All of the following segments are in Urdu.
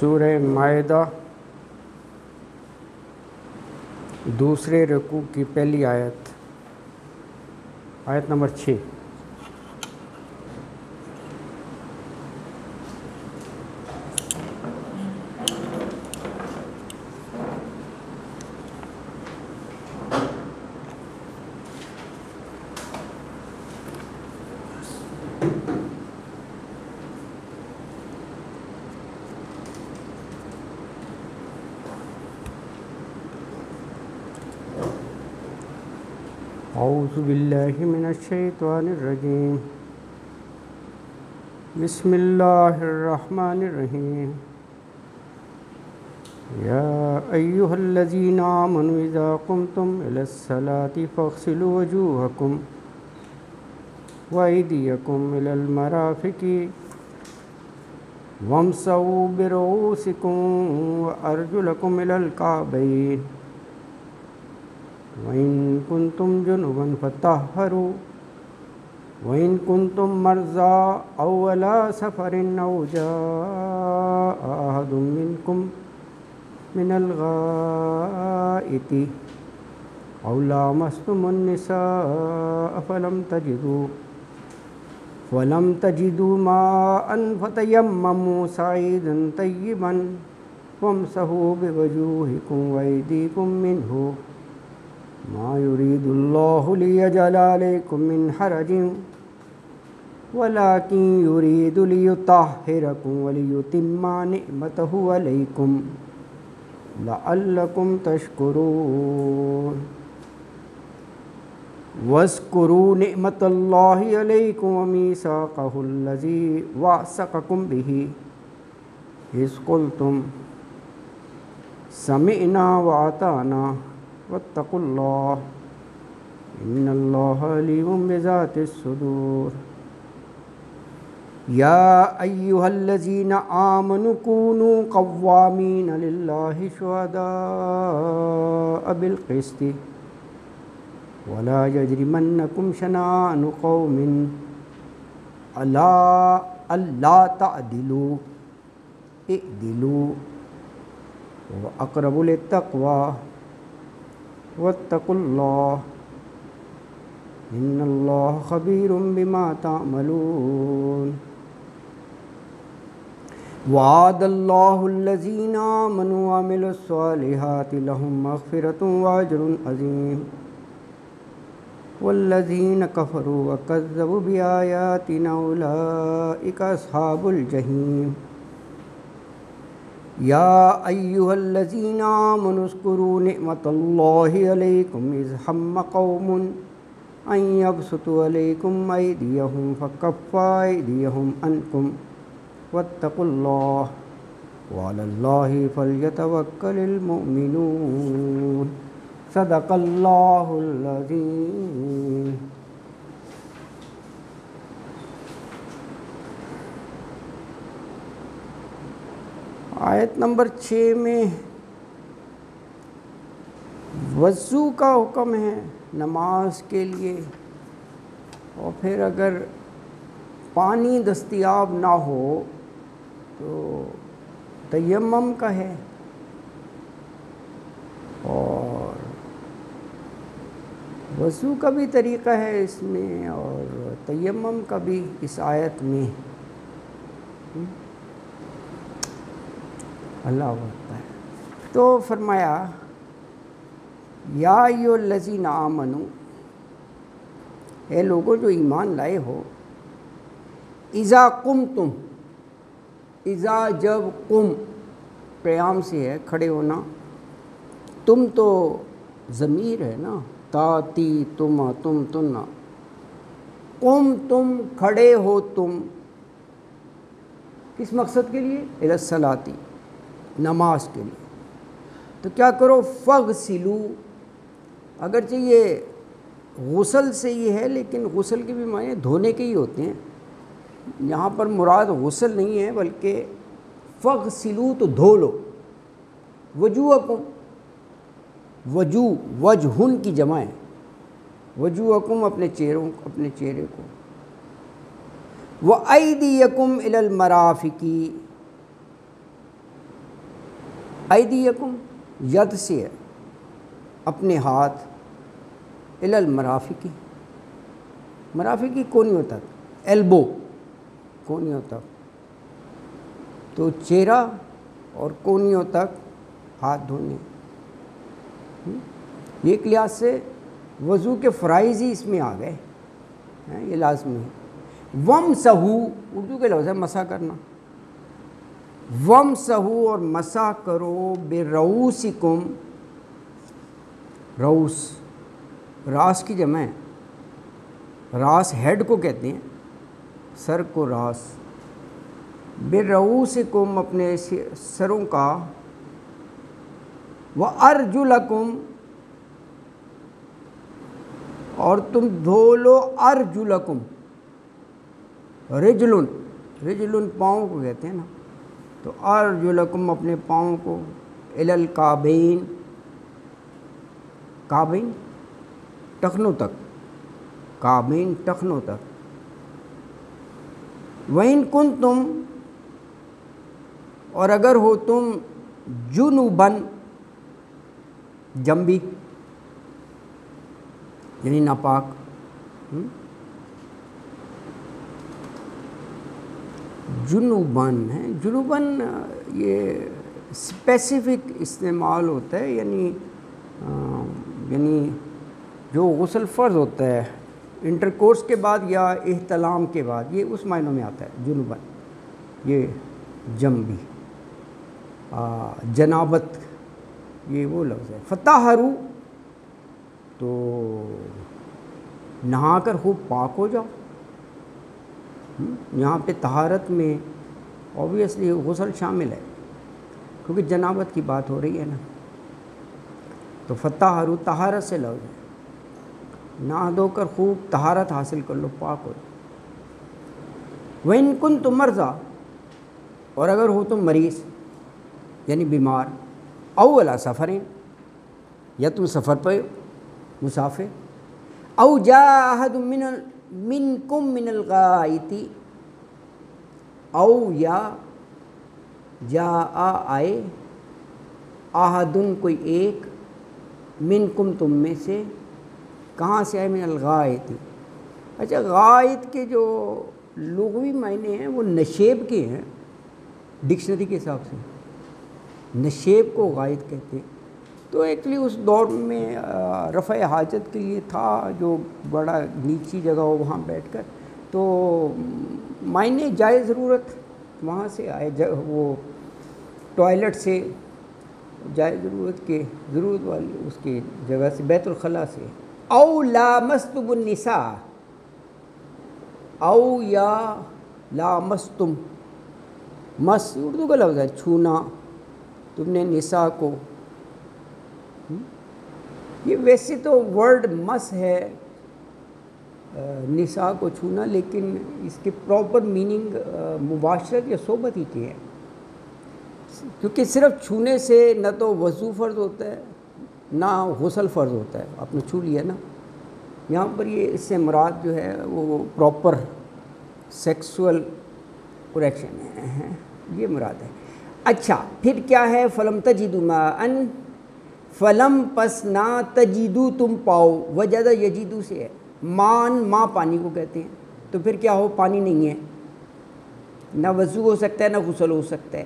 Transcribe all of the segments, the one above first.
سورہ مائدہ دوسرے رکوع کی پہلی آیت نمبر 6۔ اعوذ باللہ من الشیطان الرجیم، بسم اللہ الرحمن الرحیم۔ یا ایہا الذین آمنوا اذا قمتم الی الصلاۃ فاغسلوا وجوہکم وایدیکم الی المرافق وامسحوا برؤوسکم وارجلکم الی الکعبین وَإِن كُنتُمْ جُنُبًا فَطَهَّرُوا وَإِن كُنتُمْ مَرْضَىٰ أَوْ عَلَىٰ سَفَرٍ أَوْ جَاءَ أَحَدٌ مِّنكُم مِّنَ الْغَائِطِ أَوْ لَامَسْتُمُ النِّسَاءَ فَلَمْ تَجِدُوا مَاءً فَتَيَمَّمُوا صَعِيدًا طَيِّبًا فَامْسَحُوا بِوُجُوهِكُمْ وَأَيْدِيكُم مِّنْهُ ما يريد الله ليجعل عليكم من حرج ولكن يريد ليطهركم وليتم نعمته عليكم لعلكم تشكرون واذكروا نعمة الله عليكم وميثاقه الذي واثقكم به إذ قلتم سمعنا وأطعنا واتقوا اللہ ان اللہ علیم بذات الصدور۔ یا ایہا الذین آمنوا کونوا قوامین للہ شہداء بالقسط ولا یجرمنکم شنآن قوم علی الا تعدلوا اعدلوا واقرب للتقوی واتقوا اللہ ان اللہ خبیر بما تعملون۔ وعد اللہ الذین آمنوا وعملوا الصالحات لهم مغفرۃ واجر عظیم والذین کفروا وکذبوا بآیاتنا اولئک اصحاب الجحیم۔ یا ایہا الذین آمنوا اذکروا نعمت اللہ علیکم اذ ہم قوم ان یبسطوا علیکم ایدیہم فکف ایدیہم عنکم واتقوا اللہ وعلی اللہ فلیتوکل المؤمنون۔ صدق اللہ العظیم۔ آیت نمبر 6 میں وضو کا حکم ہے نماز کے لیے، اور پھر اگر پانی دستیاب نہ ہو تو تیمم کا ہے، اور وضو کا بھی طریقہ ہے اس میں اور تیمم کا بھی اس آیت میں۔ اللہ اکبر۔ تو فرمایا یا ایھا الذین آمنوا، اے لوگوں جو ایمان لائے ہو، اذا قمتم، اذا جب، قم قیام سے ہے کھڑے ہونا، تم تو ضمیر ہے نا، تاتی تم تننا، قم تم کھڑے ہو تم، کس مقصد کے لیے؟ الی الصلاۃ، نماز کے لیے۔ تو کیا کرو؟ فاغسلوا، اگرچہ یہ غسل سے ہی ہے لیکن غسل کے بھی معنی دھونے کے ہی ہوتے ہیں، یہاں پر مراد غسل نہیں ہے بلکہ فاغسلوا تو دھو لو، وجوہکم، وجو وجہن کی جمع ہے، وجوہکم اپنے چہرے کو، وَأَيْدِيَكُمْ إِلَى الْمَرَافِقِ، ایدیکم ید سے ہے اپنے ہاتھ، الی المرافقی، مرافقی کونیوں تک، ایلبو کونیوں تک، تو چہرہ اور کونیوں تک ہاتھ دھونے. یہ ایک لحاظ سے وضو کے فرائض ہی اس میں آ گئے، یہ لازمی ہے. ومسحو اردو کے لفظ ہے مسح کرنا. ومسحو اور مسح کرو برؤسکم، رؤس راس کی جمع ہے، راس ہیڈ کو کہتے ہیں، سر کو راس. برؤسکم اپنے سروں کا، وارجلکم اور تم دھو لو ارجلکم، رجلن رجلن پاؤں کو کہتے ہیں نا، تو ارجلکم اپنے پاؤں کو، الی الکعبین کعبین ٹخنوں تک، کعبین ٹخنوں تک. وَإِن كُنتُم اور اگر ہو تم جنوباً جنبی یعنی ناپاک. جنوباً ہے، جنوباً یہ اسپیسیفک استعمال ہوتا ہے، یعنی جو غسل فرض ہوتا ہے انٹرکورس کے بعد یا احتلام کے بعد، یہ اس معنوں میں آتا ہے جنوباً. یہ جنبی جنابت یہ وہ لفظ ہے. فطہروا تو نہا کر خوب پاک ہو جاؤ. یہاں پہ طہارت میں اوبویسلی غسل شامل ہے کیونکہ جنابت کی بات ہو رہی ہے نا. تو فطہروا طہارت سے لفظ ہے، نہا دھو کر خوب طہارت حاصل کر لو، پاک ہو. وَإِن كُنتُم مرضى اور اگر ہو تم مریض یعنی بیمار، او علی سفرین یا تم سفر پہ مسافر، او جاء احد منکم من الغائط، او یا جاء آئے، احدن کوئی ایک، منکم تم میں سے، کہاں سے آئے؟ من الغائط. اچھا غائط کے جو لغوی معنی ہیں وہ نشیب کے ہیں ڈکشنری کے حساب سے، نشیب کو غائط کہتے ہیں. تو ایکچولی اس دور میں رفع حاجت کے لیے تھا، جو بڑا نیچی جگہ ہو وہاں بیٹھ کر، تو معنی جائے ضرورت وہاں سے آئے، وہ ٹوائلٹ سے جائے ضرورت کے، ضرورت والی اس کی جگہ سے، بیت الخلاء سے. او لامستم النساء، او یا لامستم، مس اردو کا لفظ ہے چھونا، تم نے نساء کو. یہ ویسے تو ورڈ مس ہے نساء کو چھونا، لیکن اس کے پراپر میننگ مباشرت یا صحبت ہی کی ہے، کیونکہ صرف چھونے سے نہ تو وضو فرض ہوتا ہے نہ غسل فرض ہوتا ہے. آپ نے چھو لیا نا، یہاں پر یہ اس سے مراد جو ہے وہ پراپر سیکسول کریکشن ہے، یہ مراد ہے. اچھا پھر کیا ہے؟ فلم تجدوا ماء، فلم پس نہ تجدو تم پاؤ، وجد یجدو سے ہے، ماں پانی کو کہتے ہیں. تو پھر کیا ہو؟ پانی نہیں ہے، نہ وضو ہو سکتا ہے نہ غسل ہو سکتا ہے.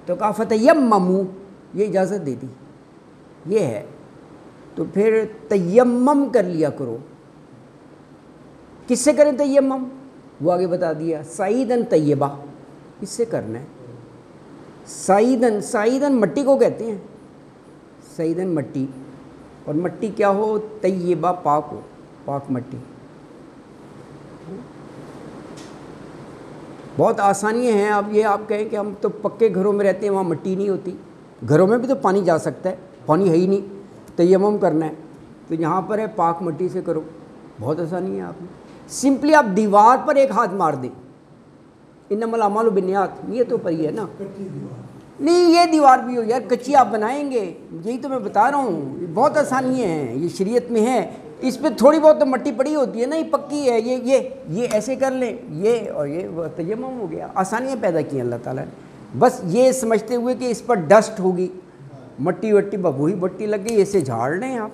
تو کہا فتیمموا، یہ اجازت دے دی، یہ ہے. تو پھر تیمم کر لیا کرو. کس سے کریں تیمم؟ وہ آگے بتا دیا، سعیدن طیبہ، اس سے کرنا ہے. سعیدن مٹی کو کہتے ہیں، سعیدن مٹی، اور مٹی کیا ہو؟ طیبہ، پاک ہو، پاک مٹی. بہت آسانیاں ہیں. اب یہ آپ کہیں کہ ہم تو پکے گھروں میں رہتے ہیں وہاں مٹی نہیں ہوتی، گھروں میں بھی تو پانی جا سکتا ہے، پانی ہے ہی نہیں، تیمم کرنا ہے تو یہاں پر ہے پاک مٹی سے کرو. بہت آسانی ہے. آپ نے سمپلی آپ دیوار پر ایک ہاتھ مار دیں، انما الاعمال بالنیات، یہ تو پر ہی ہے نا. نہیں یہ دیوار بھی ہو یار، کچی آپ بنائیں گے، یہی تو میں بتا رہا ہوں. بہت آسانیاں ہیں، یہ شریعت میں ہے. اس پہ تھوڑی بہت تو مٹی پڑی ہوتی ہے نا، یہ پکی ہے، یہ ایسے کر لیں، یہ اور یہ تیمم ہو گیا. آسانیاں پیدا کی ہیں اللہ تعالیٰ نے، بس یہ سمجھتے ہوئے کہ اس پر ڈسٹ ہوگی مٹی وٹی وہی مٹی لگ گئی، ایسے جھاڑ لیں آپ.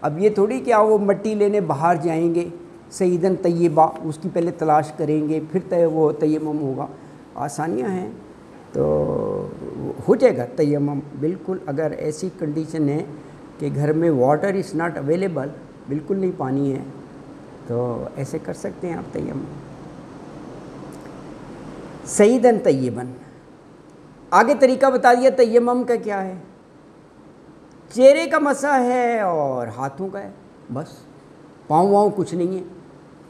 اب یہ تھوڑی کہ آپ وہ مٹی لینے باہر جائیں گے، سعیدن طیبہ اس کی پہلے تلاش کریں گے پھر وہ تیمم ہوگا. آسانیاں ہیں تو ہو جائے گا تیمم بالکل. اگر ایسی کنڈیشن ہے کہ گھر میں واٹر از ناٹ اویلیبل، بالکل نہیں پانی ہے، تو ایسے کر سکتے ہیں آپ تیمم. سعیدن طیباً. آگے طریقہ بتا دیا تیمم کا کیا ہے. چہرے کا مسح ہے اور ہاتھوں کا ہے بس. پاؤں واؤں کچھ نہیں ہے،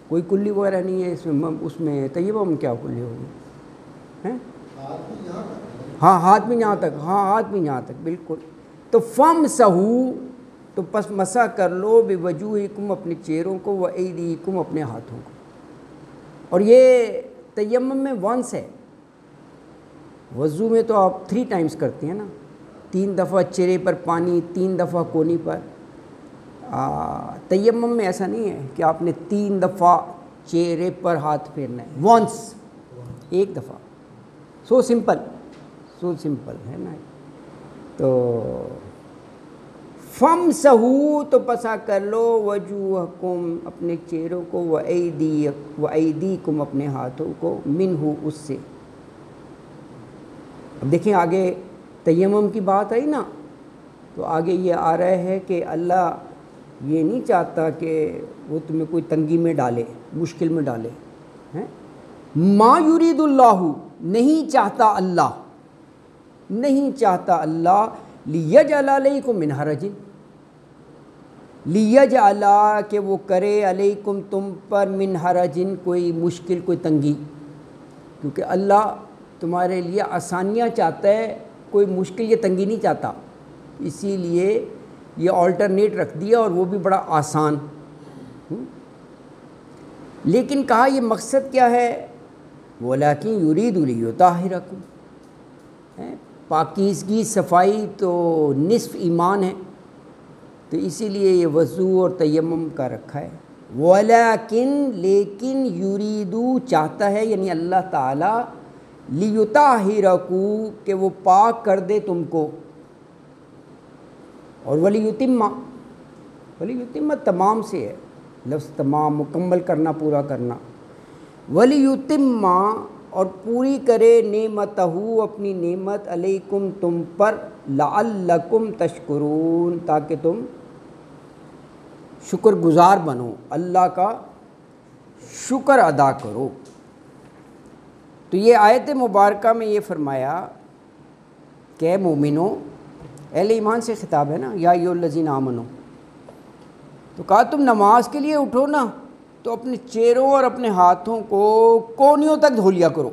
کوئی کلی وغیرہ نہیں ہے اس میں تیمم کیا کلی ہوگی. ہاں ہاتھ بھی یہاں تک، ہاں ہاتھ بھی یہاں تک بالکل. تو فمسحوا، تو پس مسح کر لو بوجوہکم اپنے چہروں کو، وایدیکم اپنے ہاتھوں کو. اور یہ تیمم میں ونس ہے. وضو میں تو آپ 3 ٹائمز کرتے ہیں نا، 3 دفعہ چہرے پر پانی، 3 دفعہ کونی پر. تیمم میں ایسا نہیں ہے کہ آپ نے 3 دفعہ چہرے پر ہاتھ پھیرنا ہے. ونس، ایک دفعہ. سو سمپل ہے نا. تو فمسحوا، تو پسا کر لو وجوہکم اپنے چہروں کو، وایدیکم اپنے ہاتھوں کو، منہ اس سے. اب دیکھیں آگے تیمم کی بات آئی نا، تو آگے یہ آ رہا ہے کہ اللہ یہ نہیں چاہتا کہ وہ تمہیں کوئی تنگی میں ڈالے، مشکل میں ڈالے. ما یرید اللہ، نہیں چاہتا اللہ لیجعل علیکم من حرج، لیجعل کہ وہ کرے علیکم تم پر، من حرج کوئی مشکل، کوئی تنگی. کیونکہ اللہ تمہارے لیے آسانیاں چاہتا ہے، کوئی مشکل یا تنگی نہیں چاہتا. اسی لیے یہ آلٹرنیٹ رکھ دیا، اور وہ بھی بڑا آسان. لیکن کہا یہ مقصد کیا ہے؟ وَلَٰكِن يُرِيدُ لِيُطَهِّرَكُمْ. پاکیزگی، صفائی تو نصف ایمان ہے، تو اسی لیے یہ وضو اور تیمم کا رکھا ہے. وَلَٰكِن لیکن، یریدو چاہتا ہے، یعنی اللہ تعالیٰ، لِيُطَهِّرَكُمْ کہ وہ پاک کر دے تم کو. اور وَلِيُتِمَّ تمام سے ہے لفظ، تمام، مکمل کرنا، پورا کرنا. وَلِيُتِمَّ اور پوری کرے، نعمتہ اپنی نعمت، علیکم تم پر، لعلکم تشکرون تاکہ تم شکر گزار بنو، اللہ کا شکر ادا کرو. تو یہ آیت مبارکہ میں یہ فرمایا کہ اے مومنو، اہل ایمان سے خطاب ہے نا، یا ایھا الذین آمنو. تو کہا تم نماز کے لیے اٹھو نا، تو اپنے چہروں اور اپنے ہاتھوں کو کونیوں تک دھو لیا کرو.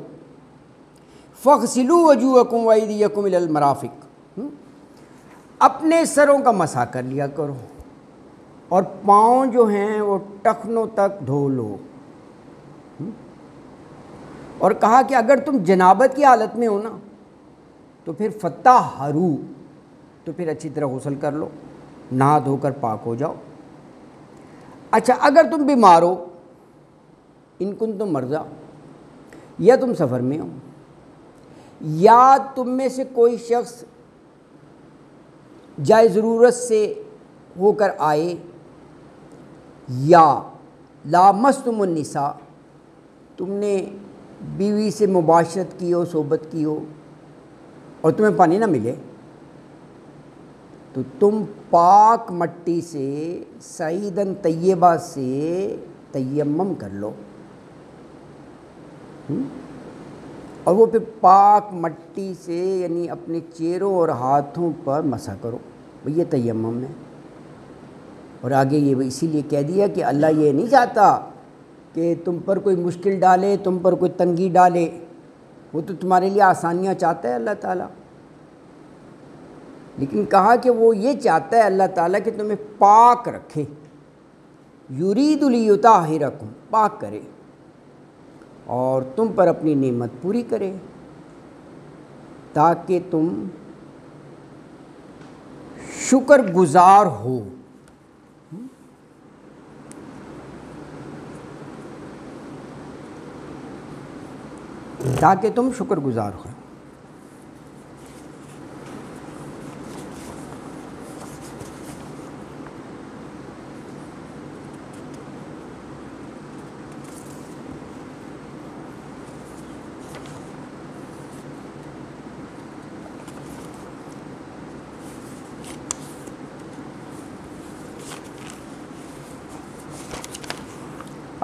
فاغسلوا وجوہکم وایدیکم الی المرافق، اپنے سروں کا مسح کر لیا کرو، اور پاؤں جو ہیں وہ ٹخنوں تک دھو لو. اور کہا کہ اگر تم جنابت کی حالت میں ہو نا، تو پھر فطہروا، تو پھر اچھی طرح غسل کر لو، نہا دھو کر پاک ہو جاؤ. اچھا اگر تم بیمار ہو، ان کنتم مرضی، یا تم سفر میں ہو، یا تم میں سے کوئی شخص جائے ضرورت سے ہو کر آئے، یا لامستم النساء، تم نے بیوی سے مباشرت کی ہو، صحبت کی ہو، اور تمہیں پانی نہ ملے، تو تم پاک مٹی سے، سعیدن طیبہ سے تیمم کر لو. اور وہ پھر پاک مٹی سے، یعنی اپنے چہروں اور ہاتھوں پر مسح کرو. یہ تیمم ہے. اور آگے یہ اسی لیے کہہ دیا کہ اللہ یہ نہیں چاہتا کہ تم پر کوئی مشکل ڈالے، تم پر کوئی تنگی ڈالے. وہ تو تمہارے لیے آسانیاں چاہتا ہے اللہ تعالیٰ. لیکن کہا کہ وہ یہ چاہتا ہے اللہ تعالیٰ کہ تمہیں پاک رکھے. یرید لیطہرکم، پاک کرے، اور تم پر اپنی نعمت پوری کرے، تاکہ تم شکر گزار ہو. تاکہ تم شکر گزار ہو.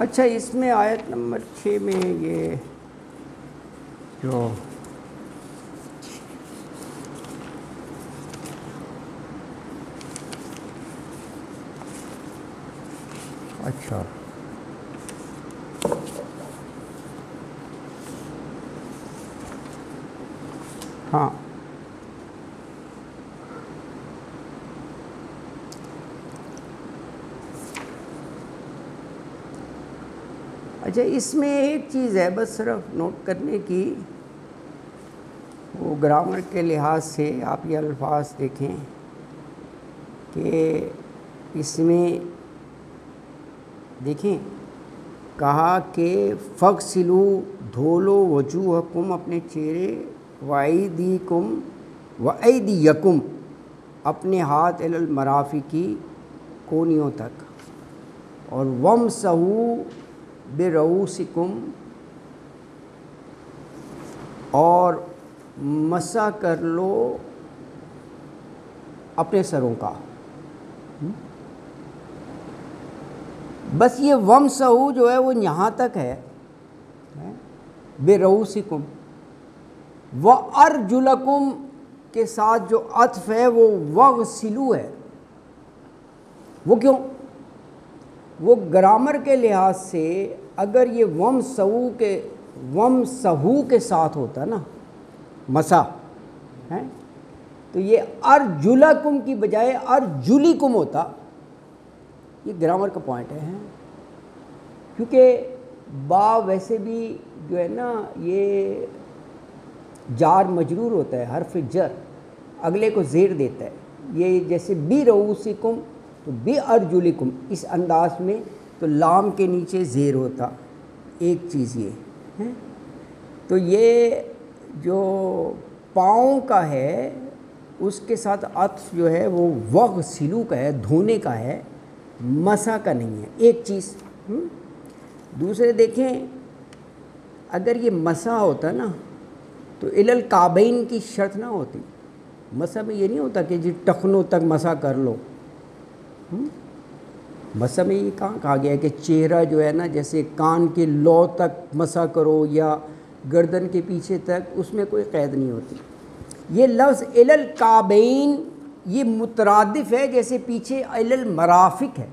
اچھا اس میں آیت نمبر 6 میں یہ جو اچھا ہاں اچھا اس میں ایک چیز ہے بس صرف نوٹ کرنے کی، وہ گرامر کے لحاظ سے آپ یہ الفاظ دیکھیں کہ اس میں دیکھیں کہا کہ فغسلوا دھو لو وجوہکم اپنے چہرے، وایدیکم وایدیکم اپنے ہاتھ الی المرافق کونیوں تک، اور وامسحوا برؤوسکم اور مسح کر لو اپنے سروں کا۔ بس یہ وامسحوا جو ہے وہ یہاں تک ہے برؤوسکم، وارجلکم کے ساتھ جو عطف ہے وہ وغسلوا ہے۔ وہ کیوں؟ وہ گرامر کے لحاظ سے اگر یہ وامسحوا کے ساتھ ہوتا نا مسح ہے تو یہ ارجلکم کی بجائے ارجلیکم ہوتا۔ یہ گرامر کا پوائنٹ ہے، کیونکہ با ویسے بھی جو ہے نا یہ جار مجرور ہوتا ہے، حرف جر اگلے کو زیر دیتا ہے، یہ جیسے بی رؤوسکم تو بی ارجلکم اس انداز میں تو لام کے نیچے زیر ہوتا۔ ایک چیز یہ ہے، تو یہ جو پاؤں کا ہے اس کے ساتھ عطف جو ہے وہ وغسلوا کا ہے، دھونے کا ہے، مسح کا نہیں ہے۔ ایک چیز دوسرے دیکھیں اگر یہ مسح ہوتا نا تو الی الکعبین کی شرط نہ ہوتی۔ مسح میں یہ نہیں ہوتا کہ جی ٹخنوں تک مسح کر لو، مسح میں یہ کہاں کہا گیا ہے کہ چہرہ جو ہے نا جیسے کان کے لو تک مسح کرو یا گردن کے پیچھے تک، اس میں کوئی قید نہیں ہوتی۔ یہ لفظ الی الکعبین یہ مترادف ہے جیسے پیچھے الی المرافق ہے،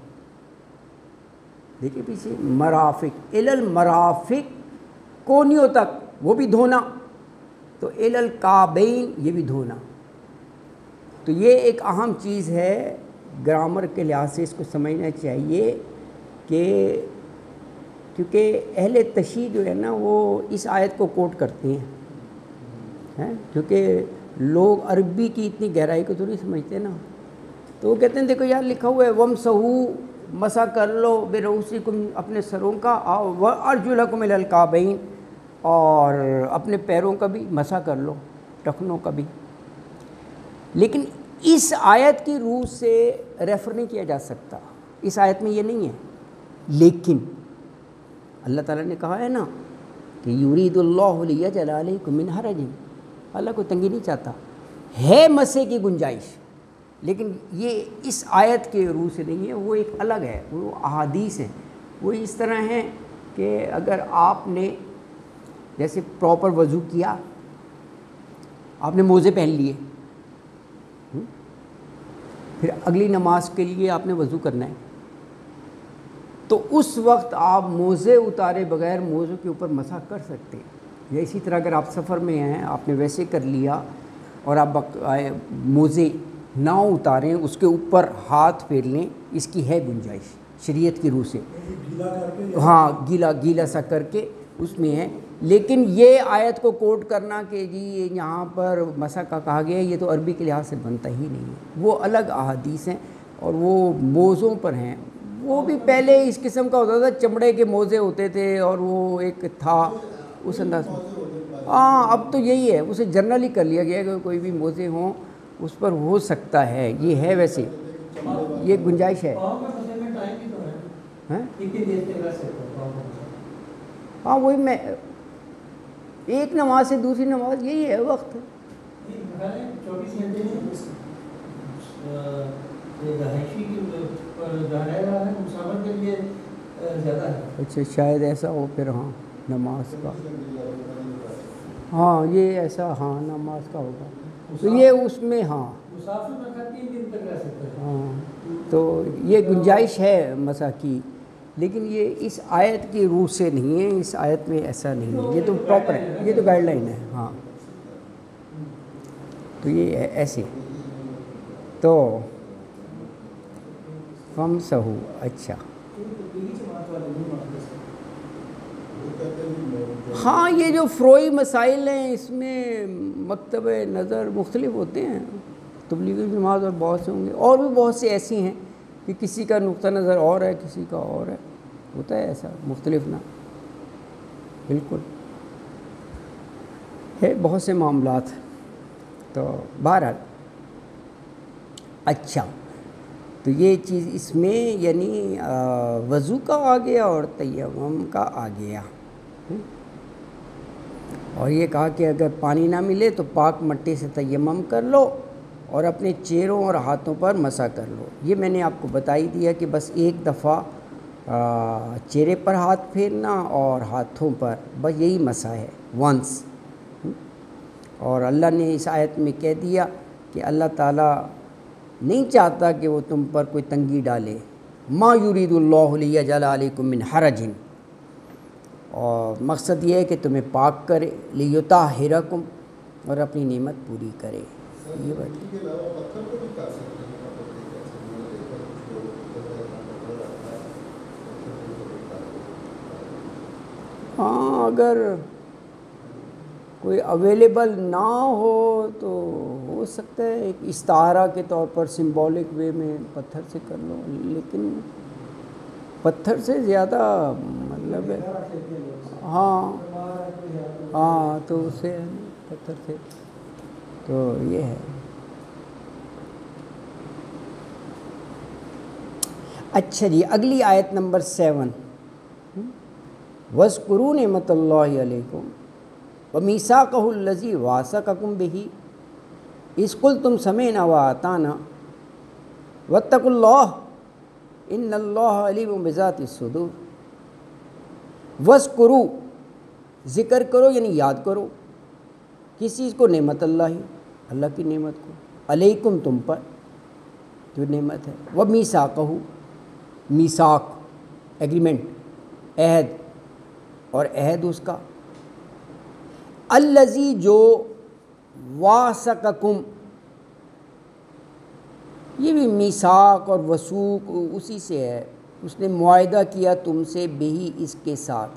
دیکھیں پیچھے مرافق، الی المرافق کونیوں تک وہ بھی دھونا، تو الی الکعبین یہ بھی دھونا۔ تو یہ ایک اہم چیز ہے، گرامر کے لحاظ سے اس کو سمجھنا چاہیے کہ کیونکہ اہل تشیع جو ہے نا وہ اس آیت کو کوٹ کرتے ہیں، کیونکہ لوگ عربی کی اتنی گہرائی کو تو نہیں سمجھتے نا، تو وہ کہتے ہیں دیکھو یار لکھا ہوا ہے وامسحوا مسح کر لو برؤوسکم اپنے سروں کا، وارجلکم الی الکعبین اور اپنے پیروں کا بھی مسح کر لو، ٹخنوں کا بھی۔ لیکن اس آیت کی روح سے ریفر نہیں کیا جا سکتا، اس آیت میں یہ نہیں ہے، لیکن اللہ تعالیٰ نے کہا ہے نا کہ یرید اللہ لیجعل علیکم من حرج، اللہ کو تنگی نہیں چاہتا، ہے مسح کی گنجائش، لیکن یہ اس آیت کے روح سے نہیں ہے، وہ ایک الگ ہے، وہ احادیث ہیں۔ وہ اس طرح ہیں کہ اگر آپ نے جیسے پراپر وضو کیا، آپ نے موزے پہن لیے، پھر اگلی نماز کے لیے آپ نے وضو کرنا ہے، تو اس وقت آپ موزے اتارے بغیر موزوں کے اوپر مسح کر سکتے ہیں۔ یا اسی طرح اگر آپ سفر میں ہیں، آپ نے ویسے کر لیا اور آپ موزے نہ اتاریں، اس کے اوپر ہاتھ پھیر لیں، اس کی ہے گنجائش شریعت کی روح سے، ہاں گیلا سا کر کے اس میں ہے۔ لیکن یہ آیت کو کوٹ کرنا کہ جی یہاں پر مسح کا کہا گیا ہے، یہ تو عربی کے لحاظ سے بنتا ہی نہیں ہے، وہ الگ احادیث ہیں اور وہ موزوں پر ہیں۔ وہ بھی پہلے اس قسم کا ہوتا تھا، چمڑے کے موزے ہوتے تھے اور وہ ایک تھا اس انداز میں، ہاں اب تو یہی ہے، اسے جنرلی کر لیا گیا کہ کوئی بھی موزے ہوں اس پر ہو سکتا ہے، یہ ہے ویسے یہ گنجائش ہے۔ ہاں وہی میں ایک نماز سے دوسری نماز یہی ہے وقت، زیادہ ہے. اچھا شاید ایسا ہو پھر. ہاں نماز کا, ہاں یہ ایسا, ہاں نماز کا ہوگا تو یہ اس میں. ہاں مسافر میں کہا 3 دن تک رہ سکتا ہے. ہاں تو یہ گنجائش ہے مسح کی, لیکن یہ اس آیت کی روح سے نہیں ہے. اس آیت میں ایسا نہیں ہے, یہ تو پراپر ہے, یہ تو گائیڈ لائن ہے. ہاں تو یہ ایسے تو فمسحوا. اچھا ہاں یہ جو فروعی مسائل ہیں اس میں مکتب نظر مختلف ہوتے ہیں. تبلیغی جماعت اور بہت سے ہوں گے, اور بھی بہت سے ایسی ہیں کہ کسی کا نقطہ نظر اور ہے, کسی کا اور ہے. ہوتا ہے ایسا مختلف نا, بالکل ہے بہت سے معاملات. تو بہرحال اچھا تو یہ چیز اس میں یعنی وضو کا آ گیا اور تیمم کا آ گیا. اور یہ کہا کہ اگر پانی نہ ملے تو پاک مٹی سے تیمم کر لو اور اپنے چہروں اور ہاتھوں پر مسح کر لو. یہ میں نے آپ کو بتا ہی دیا کہ بس ایک دفعہ چہرے پر ہاتھ پھیرنا اور ہاتھوں پر, بس یہی مسح ہے, ونس. اور اللہ نے اس آیت میں کہہ دیا کہ اللہ تعالیٰ نہیں چاہتا کہ وہ تم پر کوئی تنگی ڈالے. ما یرید اللہ لیجعل علیکم من حرج, اور مقصد یہ ہے کہ تمہیں پاک کرے, لیطہرکم, اور اپنی نعمت پوری کرے. یہ بات ہاں اگر کوئی اویلیبل نہ ہو تو ہو سکتا ہے ایک استعارہ کے طور پر سمبولک وے میں پتھر سے کر لو, لیکن پتھر سے زیادہ مطلب ہے. ہاں ہاں تو اسے پتھر سے تو یہ ہے. اچھا جی, اگلی آیت نمبر 7. وَاذْكُرُوا نِعْمَتَ اللَّهِ عَلَيْكُمْ وَمِيثَاقَهُ الَّذِي وَاثَقَكُم بِهِ إِذْ قُلْتُمْ سَمِعْنَا وَأَطَعْنَا وَاتَّقُوا اللَّهَ إِنَّ اللَّهَ عَلِيمٌ بِذَاتِ الصُّدُورِ. وَاذْكُرُوا, ذکر کرو یعنی یاد کرو. کس چیز کو؟ نعمت اللہ, اللہ کی نعمت کو. علیکم, تم پر جو نعمت ہے. وَمِيثَاقَهُ, میثاق ایگریمنٹ, عہد, اور عہد اس کا. الذی, جو واثقکم, یہ بھی میثاق اور وثوق اسی سے ہے. اس نے معاہدہ کیا تم سے, بہی, اس کے ساتھ.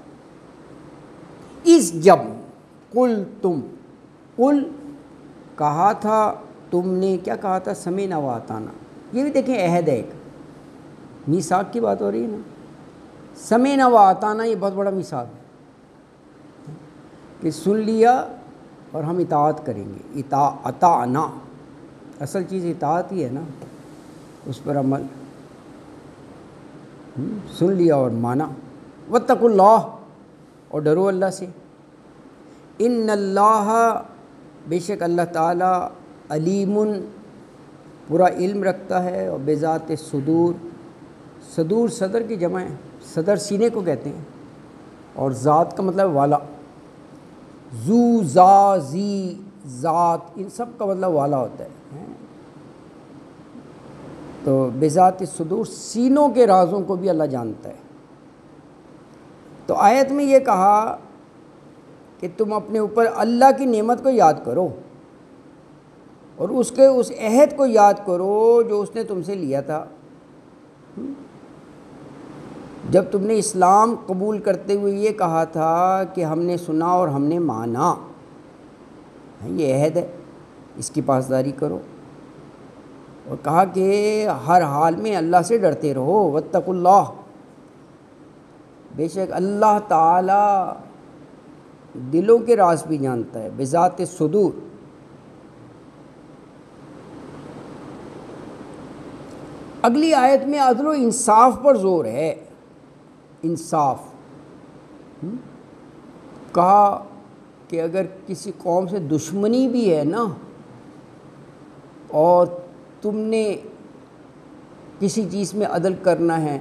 اس جب, قل تم, قل کہا تھا, تم نے کیا کہا تھا؟ سمعنا واطعنا. یہ بھی دیکھیں عہد ہے ایک, میثاق کی بات ہو رہی ہے نا. سمعنا واطعنا یہ بہت بڑا میثاق ہے کہ سن لیا اور ہم اطاعت کریں گے. اطعنا, اصل چیز اطاعت ہی ہے نا, اس پر عمل. سن لیا اور مانا. واتقوا اللہ, اور ڈرو اللہ سے. ان اللہ, بے شک اللہ تعالیٰ, علیم, پورا علم رکھتا ہے. اور بذات صدور, صدور صدر کی جمع ہے, صدر سینے کو کہتے ہیں, اور ذات کا مطلب والا. ذو, ذا, ذی, ذات, ان سب کا مطلب والا ہوتا ہے. تو بذات صدور, سینوں کے رازوں کو بھی اللہ جانتا ہے. تو آیت میں یہ کہا کہ تم اپنے اوپر اللہ کی نعمت کو یاد کرو, اور اس عہد کو یاد کرو جو اس نے تم سے لیا تھا جب تم نے اسلام قبول کرتے ہوئے یہ کہا تھا کہ ہم نے سنا اور ہم نے مانا. یہ عہد ہے, اس کی پاسداری کرو. اور کہا کہ ہر حال میں اللہ سے ڈرتے رہو. واتقوا اللہ, بے شک اللہ تعالیٰ دلوں کے راز بھی جانتا ہے. بذات صدور. اگلی آیت میں عدل و انصاف پر زور ہے. انصاف کہا کہ اگر کسی قوم سے دشمنی بھی ہے نا, اور تم نے کسی چیز میں عدل کرنا ہے,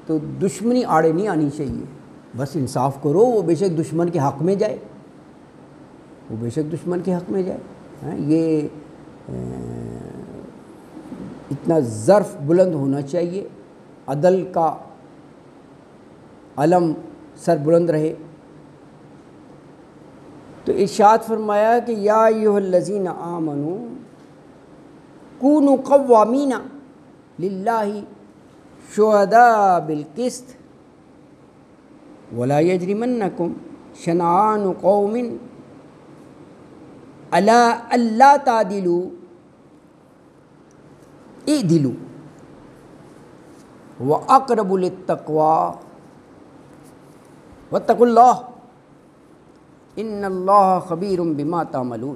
تو دشمنی آڑے نہیں آنی چاہیے، بس انصاف کرو، وہ بے شک دشمن کے حق میں جائے، وہ بے شک دشمن کے حق میں جائے۔ یہ اتنا ظرف بلند ہونا چاہیے، عدل کا علم سر بلند رہے۔ تو ارشاد فرمایا کہ یا ایھا الذین آمنوا کونوا قوامین للہ شہداء بالقسط ولا یجرمنکم شنآن قوم علی الا تعدلوا اعدلوا واقرب للتقوی واتقوا اللہ ان اللہ خبیر بما تعملون۔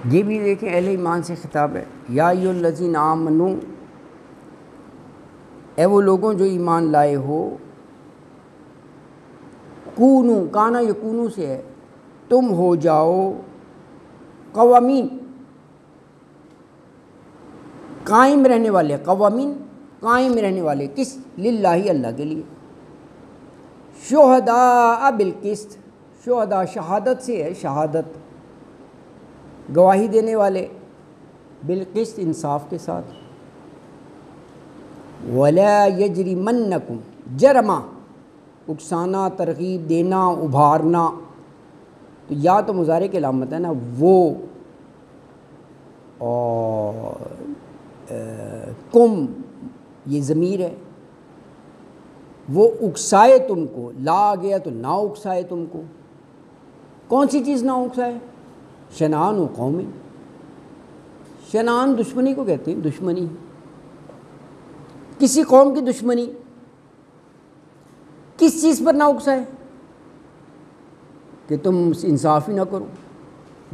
یہ بھی دیکھیں اہل ایمان سے خطاب ہے، یا ایھا الذین آمنوا، اے وہ لوگوں جو ایمان لائے ہو، کونو، کانا یکونو سے ہے، تم ہو جاؤ قوامین، قائم رہنے والے، قوامین قائم رہنے والے، کس؟ للہ، اللہ کے لیے، شہداء بالقسط، شہداء شہادت سے ہے، شہادت گواہی دینے والے، بالقسط انصاف کے ساتھ، ولا یجرمنکم، جرما اکسانا، ترغیب دینا، ابھارنا، تو یا تو مضارع کی علامت ہے نا وہ، اور کم یہ ضمیر ہے، وہ اکسائے تم کو، لا آ گیا تو نہ اکسائے تم کو، کون سی چیز نہ اکسائے؟ شنآن قوم، شنآن دشمنی کو کہتے ہیں، دشمنی، کسی قوم کی دشمنی کس چیز پر نہ اکسائے؟ کہ تم انصاف ہی نہ کرو،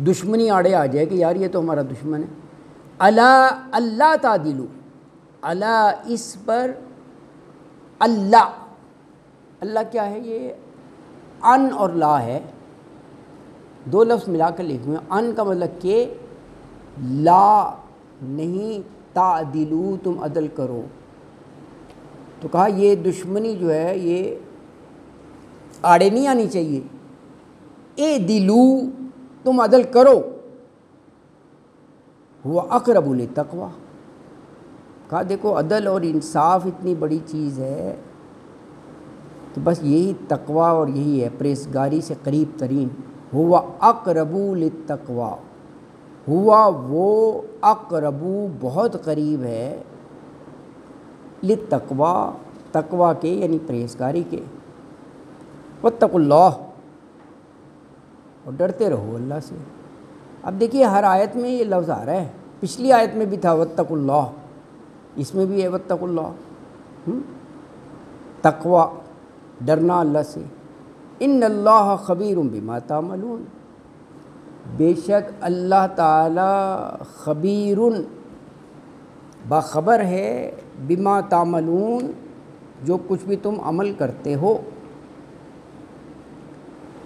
دشمنی آڑے آ جائے کہ یار یہ تو ہمارا دشمن ہے۔ اللہ تعدلوا، اللہ اس پر اللہ، اللہ کیا ہے؟ یہ ان اور لا ہے، دو لفظ ملا کر لکھے ہوئے ہیں۔ ان کا مطلب کہ لا نہیں، تعدلوا تم عدل کرو، تو کہا یہ دشمنی جو ہے یہ آڑے نہیں آنی چاہیے، اعدلوا تم عدل کرو، وہ اقرب للتقوی، کہا دیکھو عدل اور انصاف اتنی بڑی چیز ہے کہ بس یہی تقوی اور یہی ہے پرہیزگاری سے قریب ترین، ہوا اقرب للتقوی، ہوا وہ اقرب بہت قریب ہے، للتقوی تقوی کے یعنی پرہیزگاری کے، واتقوا اللہ اور ڈرتے رہو اللہ سے۔ اب دیکھیے ہر آیت میں یہ لفظ آ رہا ہے، پچھلی آیت میں بھی تھا واتقوا اللہ، اس میں بھی ہے واتقوا اللہ، تقوی ڈرنا اللہ سے، ان اللہ خبیر بما تعملون، بے شک اللہ تعالی خبیر باخبر ہے، بما تعملون جو کچھ بھی تم عمل کرتے ہو۔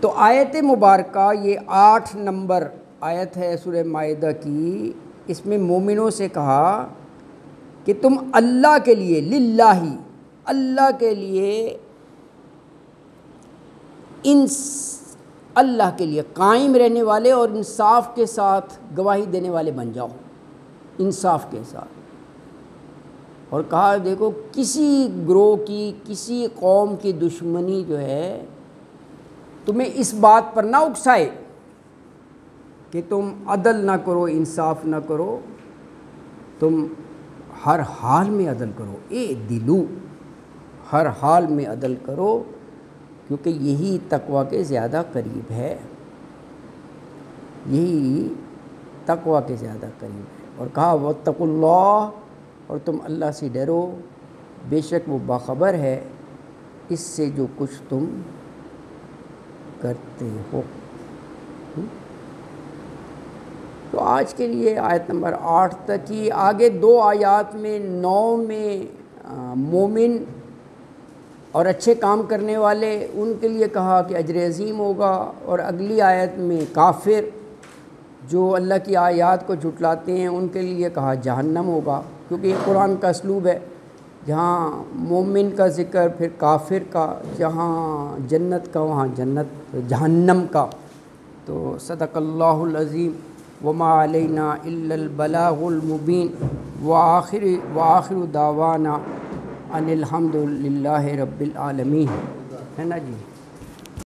تو آیت مبارکہ یہ 8 نمبر آیت ہے سورہ مائدہ کی، اس میں مومنوں سے کہا کہ تم اللہ کے لیے، للہ، اللہ کے لیے، اللہ کے لیے قائم رہنے والے اور انصاف کے ساتھ گواہی دینے والے بن جاؤ، انصاف کے ساتھ۔ اور کہا دیکھو کسی گروہ کی، کسی قوم کی دشمنی جو ہے تمہیں اس بات پر نہ اکسائے کہ تم عدل نہ کرو، انصاف نہ کرو، تم ہر حال میں عدل کرو، اعدلوا، ہر حال میں عدل کرو، کیونکہ یہی تقوی کے زیادہ قریب ہے، یہی تقوی کے زیادہ قریب ہے۔ اور کہا واتقوا اللہ، اور تم اللہ سے ڈرو، بے شک وہ باخبر ہے اس سے جو کچھ تم کرتے ہو۔ تو آج کے لیے آیت نمبر 8 تک ہی، آگے 2 آیات میں 9 میں مومن اور اچھے کام کرنے والے ان کے لیے کہا کہ اجر عظیم ہوگا، اور اگلی آیت میں کافر جو اللہ کی آیات کو جھٹلاتے ہیں ان کے لیے کہا جہنم ہوگا، کیونکہ یہ قرآن کا اسلوب ہے، جہاں مومن کا ذکر پھر کافر کا، جہاں جنت کا وہاں جنت جہنم کا۔ تو صدق اللہ العظیم وما علینا الا البلاغ المبین وآخر دعوانا ان الحمد للہ رب العالمین، ہے نا جی۔